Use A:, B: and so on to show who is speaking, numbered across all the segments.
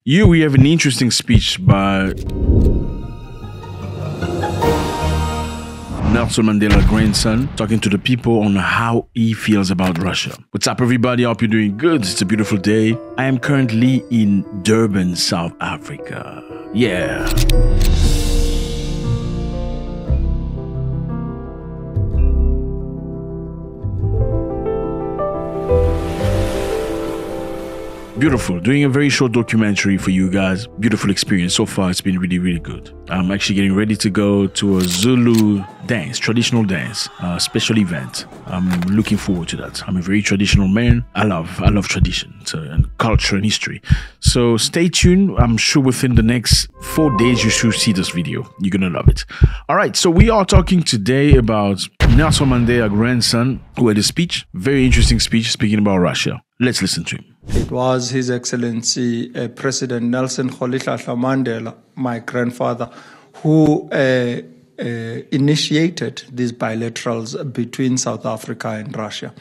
A: Here we have an interesting speech by Nelson Mandela's grandson talking to the people on how he feels about Russia. What's up, everybody? I hope you're doing good. It's a beautiful day. I am currently in Durban, South Africa. Yeah. Beautiful. Doing a very short documentary for you guys. Beautiful experience. So far, it's been really, really good. I'm actually getting ready to go to a Zulu dance, traditional dance, special event. I'm looking forward to that. I'm a very traditional man. I love tradition and culture and history. So stay tuned. I'm sure within the next 4 days, you should see this video. You're going to love it. All right. So we are talking today about Nelson Mandela's grandson who had a speech, very interesting speech speaking about Russia. Let's listen to him.
B: It was His Excellency President Nelson Mandela, my grandfather, who initiated these bilaterals between South Africa and Russia.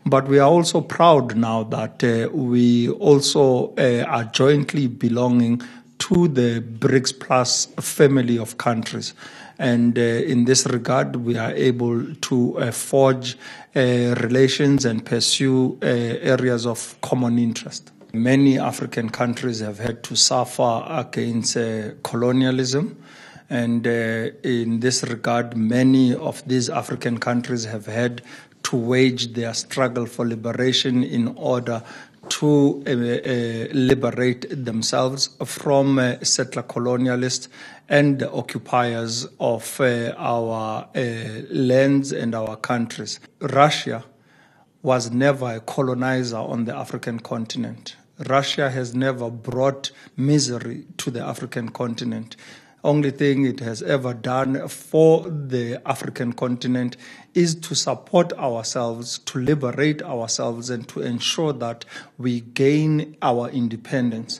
B: But we are also proud now that we also are jointly belonging to the BRICS Plus family of countries. And in this regard, we are able to forge relations and pursue areas of common interest. Many African countries have had to suffer against colonialism. And in this regard, many of these African countries have had to wage their struggle for liberation in order to liberate themselves from settler colonialists and the occupiers of our lands and our countries. Russia was never a colonizer on the African continent. Russia has never brought misery to the African continent. Only thing it has ever done for the African continent is to support ourselves, to liberate ourselves, and to ensure that we gain our independence.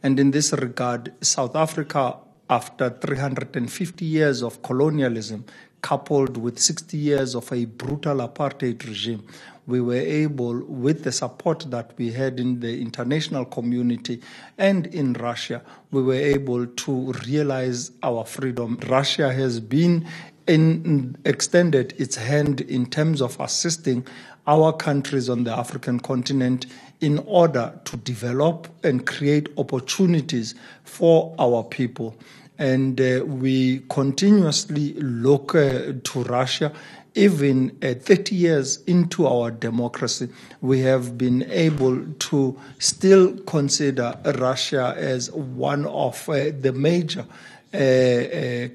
B: And in this regard, South Africa, after 350 years of colonialism, coupled with 60 years of a brutal apartheid regime, we were able, with the support that we had in the international community and in Russia, we were able to realize our freedom. Russia has been extended its hand in terms of assisting our countries on the African continent in order to develop and create opportunities for our people. And we continuously look to Russia. Even 30 years into our democracy, we have been able to still consider Russia as one of the major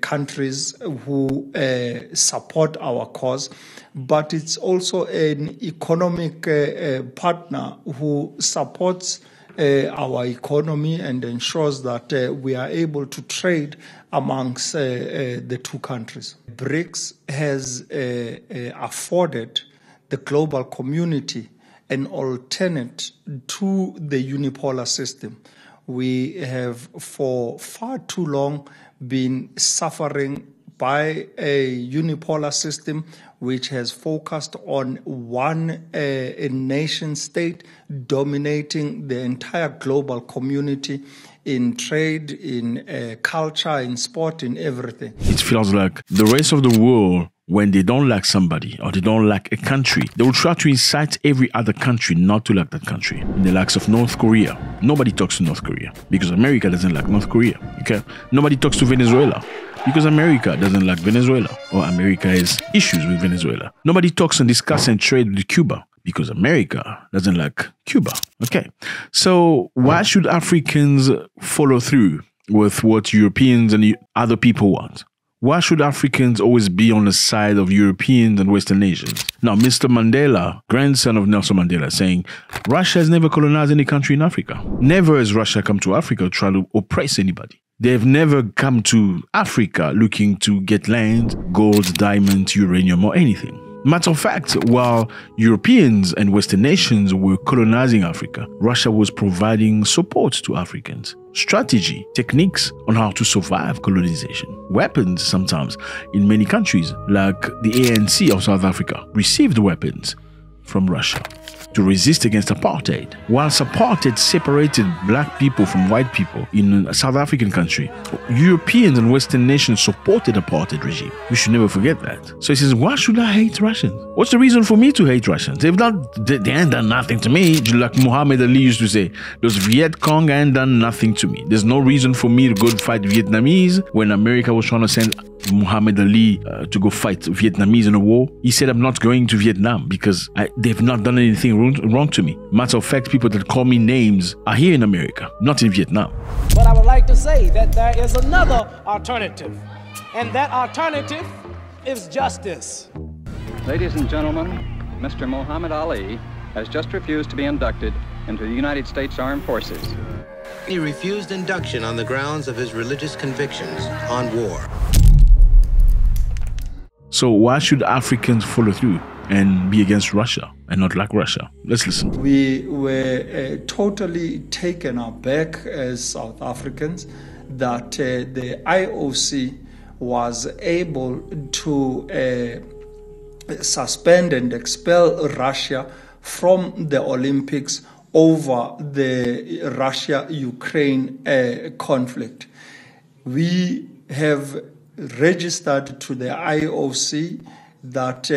B: countries who support our cause. But it's also an economic partner who supports our economy and ensures that we are able to trade amongst the two countries. BRICS has afforded the global community an alternate to the unipolar system. We have for far too long been suffering by a unipolar system which has focused on one nation state dominating the entire global community in trade, in culture, in sport, in everything.
A: It feels like the rest of the world, when they don't like somebody or they don't like a country, they will try to incite every other country not to like that country. In the likes of North Korea, nobody talks to North Korea because America doesn't like North Korea. Okay, nobody talks to Venezuela because America doesn't like Venezuela, or America has issues with Venezuela. Nobody talks and discusses and trade with Cuba because America doesn't like Cuba. Okay, so why should Africans follow through with what Europeans and other people want? Why should Africans always be on the side of Europeans and Western nations? Now, Mr. Mandela, grandson of Nelson Mandela, saying Russia has never colonized any country in Africa. Never has Russia come to Africa to try to oppress anybody. They have never come to Africa looking to get land, gold, diamonds, uranium, or anything. Matter of fact, while Europeans and Western nations were colonizing Africa, Russia was providing support to Africans. Strategy, techniques on how to survive colonization. Weapons sometimes in many countries, like the ANC of South Africa, received weapons from Russia. to resist against apartheid. Whilst apartheid separated black people from white people in a South African country, Europeans and Western nations supported apartheid regime. We should never forget that. So he says, why should I hate Russians? What's the reason for me to hate Russians? They ain't done nothing to me. Like Muhammad Ali used to say, those Viet Cong ain't done nothing to me. There's no reason for me to go fight Vietnamese. When America was trying to send Muhammad Ali to go fight Vietnamese in a war, he said, I'm not going to Vietnam because they've not done anything wrong to me. Matter of fact, people that call me names are here in America, not in Vietnam.
C: But I would like to say that there is another alternative, and that alternative is justice.
D: Ladies and gentlemen, Mr. Muhammad Ali has just refused to be inducted into the United States Armed Forces.
E: He refused induction on the grounds of his religious convictions on war.
A: So why should Africans follow through and be against Russia and not like Russia? Let's listen.
B: We were totally taken aback as South Africans that the IOC was able to suspend and expel Russia from the Olympics over the Russia-Ukraine conflict. We have registered to the IOC that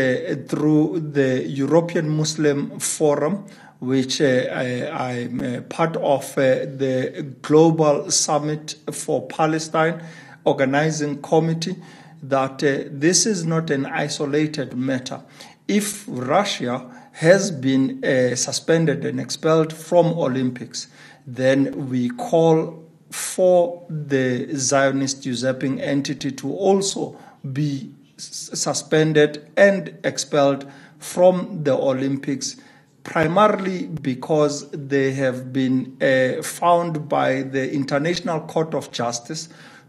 B: through the European Muslim Forum, which I'm part of the Global Summit for Palestine organizing committee, that this is not an isolated matter. If Russia has been suspended and expelled from Olympics, then we call for the Zionist usurping entity to also be suspended and expelled from the Olympics, primarily because they have been found by the International Court of Justice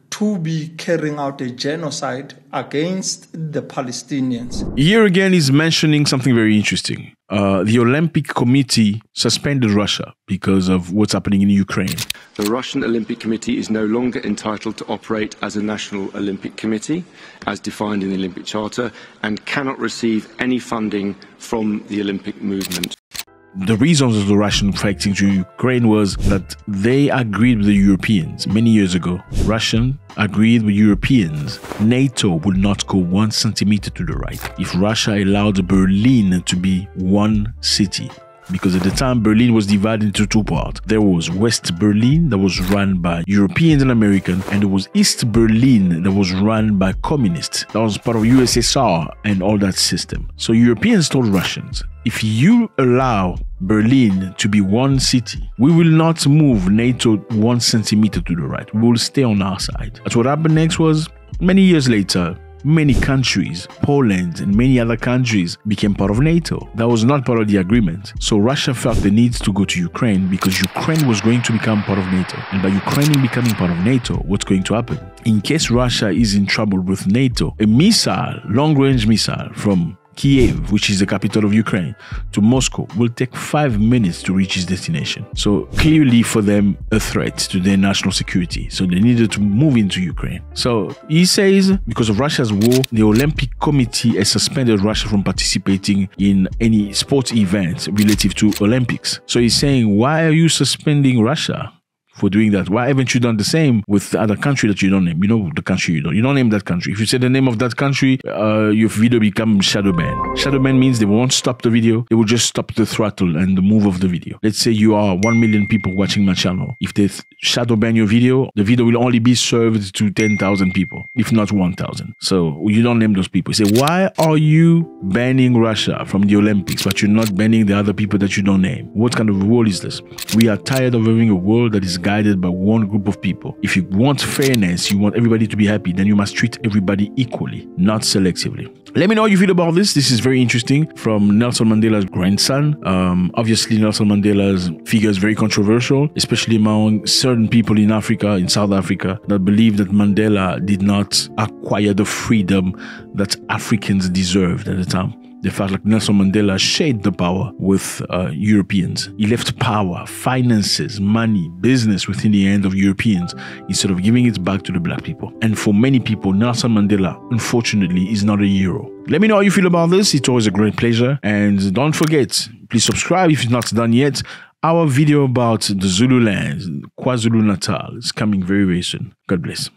B: to be carrying out a genocide against the Palestinians.
A: Here again, he's mentioning something very interesting. The Olympic Committee suspended Russia because of what's happening in Ukraine.
F: The Russian Olympic Committee is no longer entitled to operate as a national Olympic committee, as defined in the Olympic Charter, and cannot receive any funding from the Olympic movement.
A: The reasons of the Russian fighting to Ukraine was that they agreed with the Europeans many years ago. Russian agreed with Europeans. NATO would not go 1 centimeter to the right if Russia allowed Berlin to be one city. Because at the time, Berlin was divided into two parts. There was West Berlin that was run by Europeans and Americans, and there was East Berlin that was run by communists. That was part of USSR and all that system. So Europeans told Russians, if you allow Berlin to be one city, we will not move NATO 1 centimeter to the right. We will stay on our side. That's what happened next was, many years later, many countries, Poland and many other countries, became part of NATO. That was not part of the agreement. So Russia felt the need to go to Ukraine because Ukraine was going to become part of NATO. And by Ukraine becoming part of NATO, what's going to happen? In case Russia is in trouble with NATO, a missile, long-range missile from Kiev, which is the capital of Ukraine, to Moscow will take 5 minutes to reach its destination. So clearly for them a threat to their national security. So they needed to move into Ukraine. So he says because of Russia's war, the Olympic Committee has suspended Russia from participating in any sports events relative to Olympics. So he's saying, why are you suspending Russia for doing that? Why haven't you done the same with the other country that you don't name? You know the country you don't name that country. If you say the name of that country, your video become shadow ban. Shadow ban means they won't stop the video. They will just stop the throttle and the move of the video. Let's say you are 1 million people watching my channel. If they shadow ban your video, the video will only be served to 10,000 people, if not 1,000. So you don't name those people. You say, why are you banning Russia from the Olympics, but you're not banning the other people that you don't name? What kind of a world is this? We are tired of having a world that is guided by one group of people. If you want fairness, you want everybody to be happy, then you must treat everybody equally, not selectively. Let me know how you feel about this. This is very interesting from Nelson Mandela's grandson. Obviously, Nelson Mandela's figure is very controversial, especially among certain people in Africa, in South Africa, that believe that Mandela did not acquire the freedom that Africans deserved at the time. They felt like Nelson Mandela shared the power with Europeans. He left power, finances, money, business within the hands of Europeans instead of giving it back to the black people. And for many people, Nelson Mandela, unfortunately, is not a hero. Let me know how you feel about this. It's always a great pleasure. And don't forget, Please subscribe if it's not done yet. Our video about the Zululand, KwaZulu-Natal, is coming very, very soon. God bless.